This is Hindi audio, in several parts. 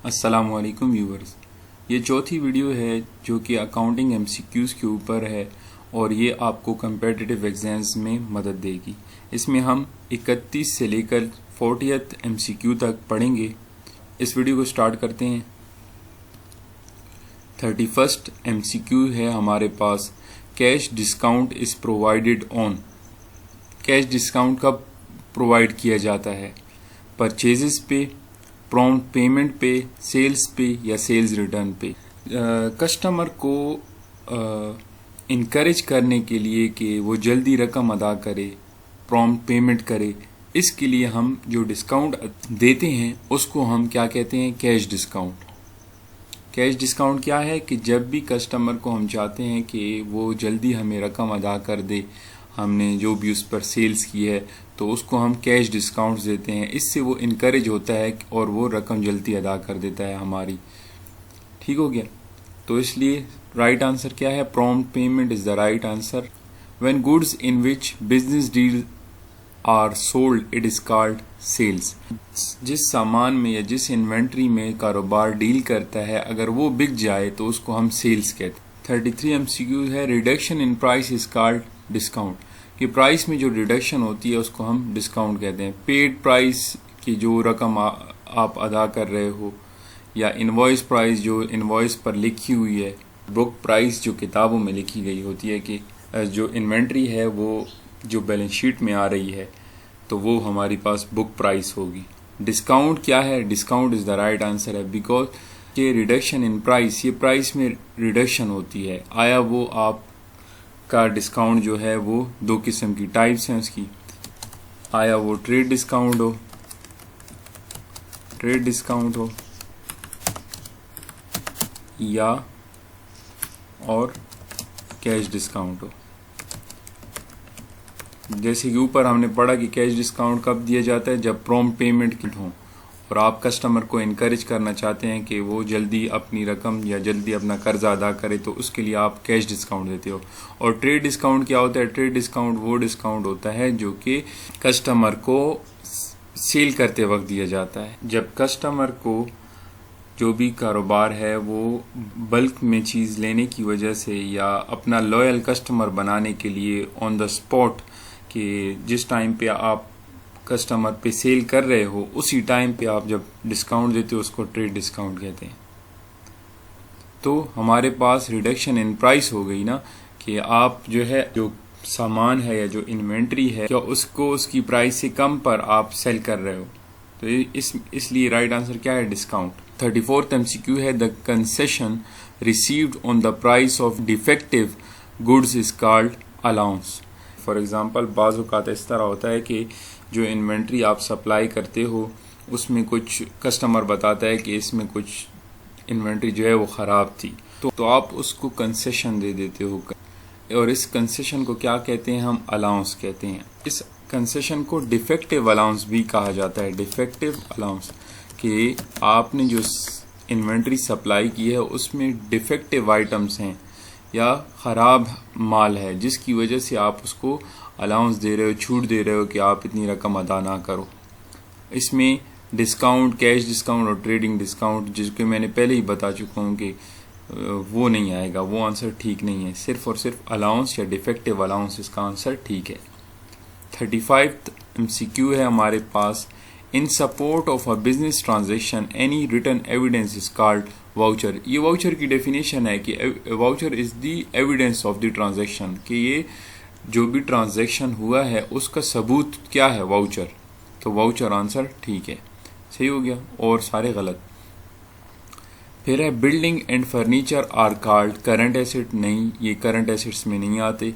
अस्सलामुअलैकुम व्यूवर्स, ये चौथी वीडियो है जो कि अकाउंटिंग एमसीक्यूज़ के ऊपर है और ये आपको कम्पिटिटिव एग्जाम्स में मदद देगी। इसमें हम 31 से लेकर 40th एमसीक्यू तक पढ़ेंगे। इस वीडियो को स्टार्ट करते हैं। 31st एमसीक्यू है हमारे पास, cash discount is provided on. Cash discount कब प्रोवाइड किया जाता है? परचेजेस पे, प्रॉम्प्ट पेमेंट पे, सेल्स पे या सेल्स रिटर्न पे। कस्टमर को इनकरेज करने के लिए कि वो जल्दी रकम अदा करे, प्रॉम्प्ट पेमेंट करे, इसके लिए हम जो डिस्काउंट देते हैं उसको हम क्या कहते हैं? Cash discount. कैश डिस्काउंट क्या है कि जब भी कस्टमर को हम चाहते हैं कि वो जल्दी हमें रकम अदा कर दे, हमने जो भी उस पर सेल्स की है, तो उसको हम कैश डिस्काउंट्स देते हैं। इससे वो इनकरेज होता है और वो रकम जल्दी अदा कर देता है हमारी। ठीक हो गया? तो इसलिए राइट आंसर क्या है? Prompt payment is the right answer. When goods in which business deal are sold it is called sales. जिस सामान में या जिस इन्वेंट्री में कारोबार डील करता है, अगर वो बिक जाए तो उसको हम सेल्स कहते हैं। 33 एमसीक्यू है, reduction in price is called discount. कि प्राइस में जो रिडक्शन होती है उसको हम डिस्काउंट कहते हैं। पेड प्राइस की जो रकम आप अदा कर रहे हो, या इनवॉइस प्राइस जो इनवॉइस पर लिखी हुई है, बुक प्राइस जो किताबों में लिखी गई होती है कि जो इन्वेंट्री है वो जो बैलेंस शीट में आ रही है, तो वो हमारी पास बुक प्राइस होगी। डिस्काउंट क्या है? Discount is the right answer है, बिकॉज ये रिडक्शन इन प्राइस, ये प्राइस में रिडक्शन होती है। आया वो आप का डिस्काउंट जो है वो दो किस्म की टाइप्स हैं उसकी। आया वो ट्रेड डिस्काउंट हो या और कैश डिस्काउंट हो। जैसे कि ऊपर हमने पढ़ा कि कैश डिस्काउंट कब दिया जाता है? जब प्रॉम्प्ट पेमेंट किट हो और आप कस्टमर को इनकरेज करना चाहते हैं कि वो जल्दी अपनी रकम या जल्दी अपना कर्जा अदा करे, तो उसके लिए आप कैश डिस्काउंट देते हो। और ट्रेड डिस्काउंट क्या होता है? ट्रेड डिस्काउंट वो डिस्काउंट होता है जो कि कस्टमर को सेल करते वक्त दिया जाता है। जब कस्टमर को जो भी कारोबार है वो बल्क में चीज़ लेने की वजह से या अपना लॉयल कस्टमर बनाने के लिए ऑन द स्पॉट, कि जिस टाइम पे आप कस्टमर पे सेल कर रहे हो उसी टाइम पे आप जब डिस्काउंट देते हो उसको ट्रेड डिस्काउंट कहते हैं। तो हमारे पास रिडक्शन इन प्राइस हो गई ना, कि आप जो है जो सामान है या जो इन्वेंट्री है क्या उसको उसकी प्राइस से कम पर आप सेल कर रहे हो, तो इसलिए राइट आंसर क्या है? डिस्काउंट। 34th एमसीक्यू है, the concession received on the price of defective goods is called allowance. For example, बाज़ औक़ात इस तरह होता है कि जो इन्वेंट्री आप सप्लाई करते हो उसमें कुछ कस्टमर बताता है कि इसमें कुछ इन्वेंट्री जो है वो ख़राब थी, तो आप उसको कंसेशन दे देते हो, और इस कंसेशन को क्या कहते हैं? हम अलाउंस कहते हैं। इस कंसेशन को डिफेक्टिव अलाउंस भी कहा जाता है। डिफेक्टिव अलाउंस कि आपने जो इन्वेंट्री सप्लाई की है उसमें डिफेक्टिव आइटम्स हैं या ख़राब माल है, जिसकी वजह से आप उसको अलाउंस दे रहे हो, छूट दे रहे हो कि आप इतनी रकम अदा ना करो। इसमें डिस्काउंट, कैश डिस्काउंट और ट्रेडिंग डिस्काउंट, जिसके मैंने पहले ही बता चुका हूँ कि वो नहीं आएगा, वो आंसर ठीक नहीं है। सिर्फ और सिर्फ अलाउंस या डिफेक्टिव अलाउंस इसका आंसर ठीक है। 35th एमसीक्यू है हमारे पास, in support of a business transaction any written evidence is called voucher. ये वाउचर की डेफिनेशन है कि voucher is the evidence of the transaction, कि ये जो भी ट्रांजैक्शन हुआ है उसका सबूत क्या है? वाउचर। तो वाउचर आंसर ठीक है, सही हो गया, और सारे गलत। फिर है, building and furniture are called current asset. नहीं, ये करंट एसेट्स में नहीं आते।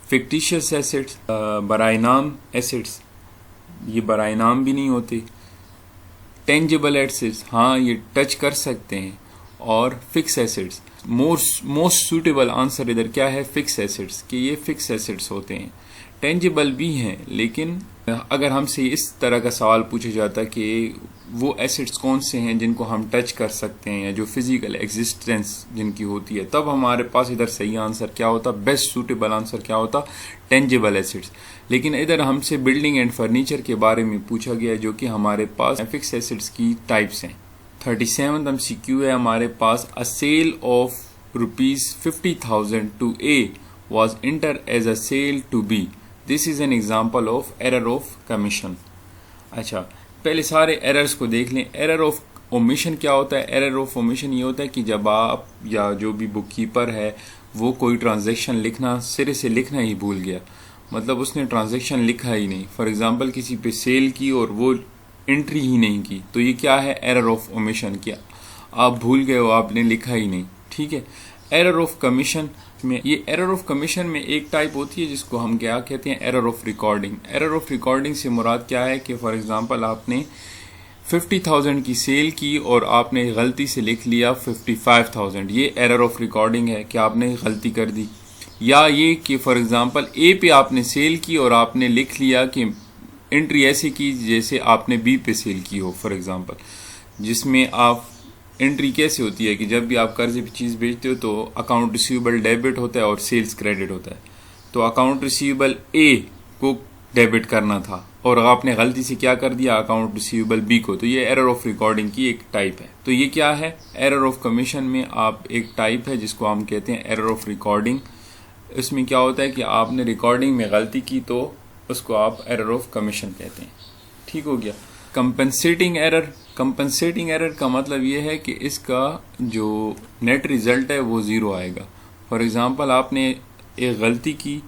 फिक्टिशियस एसेट्स, बराइनाम एसेट्स, ये बराइनाम भी नहीं होते। टेंजिबल एसेट्स, हाँ ये टच कर सकते हैं। और fix assets, most suitable answer इधर क्या है? फिक्स एसेट्स, कि ये फिक्स एसेट्स होते हैं। टेंजिबल भी हैं, लेकिन अगर हमसे इस तरह का सवाल पूछा जाता कि वो एसेट्स कौन से हैं जिनको हम टच कर सकते हैं या जो फिजिकल एग्जिस्टेंस जिनकी होती है, तब हमारे पास इधर सही आंसर क्या होता? बेस्ट सूटेबल आंसर क्या होता? Tangible assets. लेकिन इधर हमसे बिल्डिंग एंड फर्नीचर के बारे में पूछा गया, जो कि हमारे पास फिक्स एसेट्स की टाइप्स हैं। 37th MCQ है हमारे पास, अ cell of ₹50,000 to A was entered as a sale to B. This is an example of error of commission. अच्छा, पहले सारे एरर्स को देख लें। एरर ऑफ ओमिशन क्या होता है? एरर ऑफ ओमिशन ये होता है कि जब आप या जो भी बुक कीपर है वो कोई ट्रांजैक्शन लिखना सिरे से लिखना ही भूल गया, मतलब उसने ट्रांजैक्शन लिखा ही नहीं। फॉर एग्जांपल किसी पे सेल की और वो एंट्री ही नहीं की, तो ये क्या है? Error of omission. क्या आप भूल गए हो, आपने लिखा ही नहीं, ठीक है। एरर ऑफ कमीशन में, ये एरर ऑफ कमीशन में एक टाइप होती है जिसको हम क्या कहते हैं? Error of recording. Error of recording से मुराद क्या है कि फॉर एग्जांपल आपने 50,000 की सेल की और आपने गलती से लिख लिया 55,000, ये एरर ऑफ रिकॉर्डिंग है कि आपने गलती कर दी। या ये कि फॉर एग्जांपल ए पे आपने सेल की और आपने लिख लिया कि एंट्री ऐसे की जैसे आपने बी पे सेल की हो, फॉर एग्जांपल, जिसमें आप एंट्री कैसे होती है कि जब भी आप कर्जे पे चीज़ बेचते हो तो अकाउंट रिसीवेबल डेबिट होता है और सेल्स क्रेडिट होता है। तो अकाउंट रिसीवेबल ए को डेबिट करना था और आपने गलती से क्या कर दिया? अकाउंट रिसीवेबल बी को। तो ये एरर ऑफ रिकॉर्डिंग की एक टाइप है। तो ये क्या है? एरर ऑफ कमीशन में आप एक टाइप है जिसको हम कहते हैं एरर ऑफ रिकॉर्डिंग। इसमें क्या होता है कि आपने रिकॉर्डिंग में गलती की तो उसको आप एरर ऑफ कमीशन कहते हैं। ठीक हो गया। Compensating error. कंपनसेटिंग एरर का मतलब ये है कि इसका जो नेट रिजल्ट है वो ज़ीरो आएगा। फॉर एग्जांपल आपने एक गलती की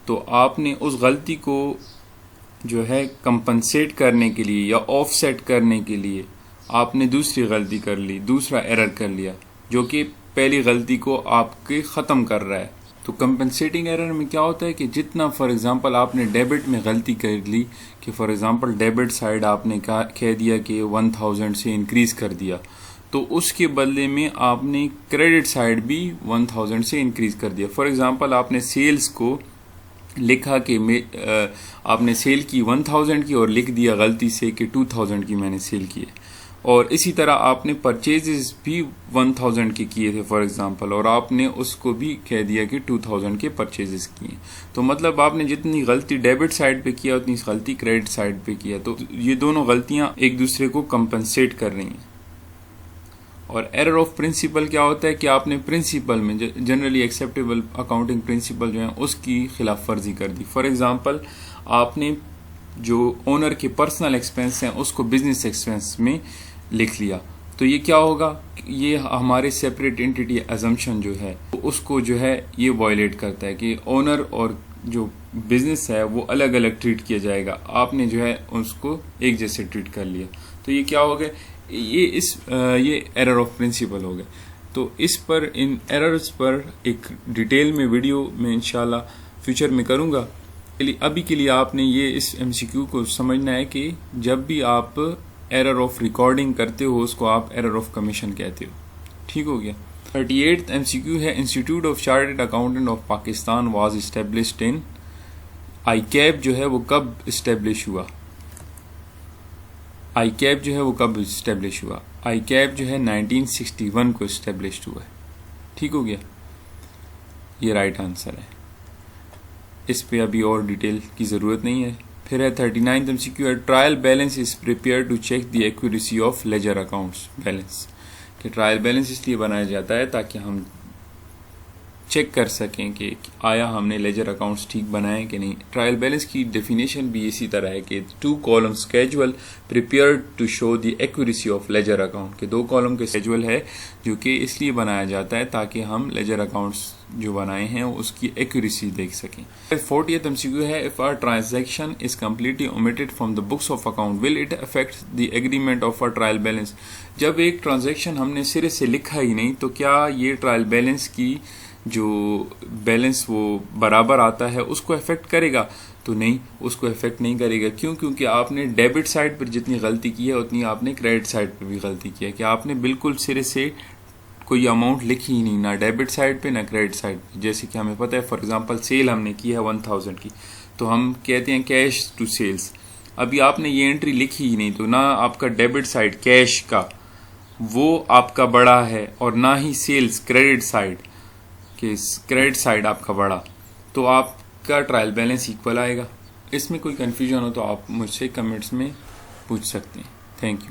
तो आपने उस गलती को जो है कंपनसेट करने के लिए या ऑफसेट करने के लिए आपने दूसरी गलती कर ली, दूसरा एरर कर लिया जो कि पहली गलती को आपके ख़त्म कर रहा है। तो कंपनसेटिंग एरर में क्या होता है कि जितना फॉर एग्जांपल आपने डेबिट में गलती कर ली कि फॉर एग्जांपल डेबिट साइड आपने कह दिया कि 1000 से इंक्रीज़ कर दिया, तो उसके बदले में आपने क्रेडिट साइड भी 1000 से इंक्रीज़ कर दिया। फॉर एग्जांपल आपने सेल्स को लिखा कि आपने सेल की 1000 की और लिख दिया गलती से कि 2000 की मैंने सेल की है। और इसी तरह आपने परचेजेस भी 1000 के किए थे फॉर एग्जांपल, और आपने उसको भी कह दिया कि 2000 के परचेजेस किए। तो मतलब आपने जितनी गलती डेबिट साइड पे किया उतनी गलती क्रेडिट साइड पे किया। तो ये दोनों गलतियां एक दूसरे को कंपनसेट कर रही हैं। और एरर ऑफ प्रिंसिपल क्या होता है कि आपने प्रिंसिपल में जनरली एक्सेप्टेबल अकाउंटिंग प्रिंसिपल जो है उसकी खिलाफ वर्जी कर दी। फॉर एग्जांपल आपने जो ओनर के पर्सनल एक्सपेंस हैं उसको बिजनेस एक्सपेंस में लिख लिया, तो ये क्या होगा? ये हमारे सेपरेट एंटिटी अजम्पशन जो है उसको जो है ये वायलेट करता है कि ओनर और जो बिजनेस है वो अलग अलग ट्रीट किया जाएगा। आपने जो है उसको एक जैसे ट्रीट कर लिया, तो ये क्या हो गया? ये एरर ऑफ प्रिंसिपल हो गया। तो इस पर, इन एरर्स पर एक डिटेल में वीडियो में इंशाल्लाह फ्यूचर में करूँगा। अभी के लिए आपने ये इस एमसीक्यू को समझना है कि जब भी आप एरर ऑफ रिकॉर्डिंग करते हो उसको आप एरर ऑफ कमीशन कहते हो। ठीक हो गया। 38th एमसीक्यू है, institute of chartered accountant of Pakistan was established in. ICAP जो है वो कब इस्टेब्लिश हुआ? आईकैप जो है वो कब इस्टेब्लिश हुआ? आईकैप जो है 1961 को इस्टेब्लिश हुआ है। ठीक हो गया, ये राइट आंसर है। इस पे अभी और डिटेल की ज़रूरत नहीं है। फिर है 39th एमसीक्यू है, trial balance is prepare to check the accuracy of ledger accounts balance. कि ट्रायल बैलेंस इसलिए बनाया जाता है ताकि हम चेक कर सकें कि आया हमने लेजर अकाउंट्स ठीक बनाए कि नहीं। ट्रायल बैलेंस की डेफिनेशन भी इसी तरह है कि 2 column schedule prepared to show the accuracy of ledger account, के 2 कॉलम के स्केजुअल है जो कि इसलिए बनाया जाता है ताकि हम लेजर अकाउंट्स जो बनाए हैं उसकी एक्यूरेसी देख सकें। 40th एमसीक्यू है, if a transaction is completely omitted from the books of account will it affect the agreement of a trial balance. जब एक ट्रांजैक्शन हमने सिरे से लिखा ही नहीं तो क्या ये ट्रायल बैलेंस की जो बैलेंस वो बराबर आता है उसको इफेक्ट करेगा? तो नहीं, उसको इफेक्ट नहीं करेगा। क्यों? क्योंकि आपने डेबिट साइड पर जितनी गलती की है उतनी आपने क्रेडिट साइड पर भी गलती की है कि आपने बिल्कुल सिरे से कोई अमाउंट लिखी ही नहीं, ना डेबिट साइड पे ना क्रेडिट साइड पे। जैसे कि हमें पता है फॉर एग्जांपल सेल हमने की है 1000 की, तो हम कहते हैं कैश टू सेल्स। अभी आपने ये एंट्री लिखी ही नहीं, तो ना आपका डेबिट साइड कैश का वो आपका बड़ा है और ना ही सेल्स क्रेडिट साइड कि क्रेडिट साइड आपका बड़ा, तो आपका ट्रायल बैलेंस इक्वल आएगा। इसमें कोई कन्फ्यूजन हो तो आप मुझसे कमेंट्स में पूछ सकते हैं। Thank you.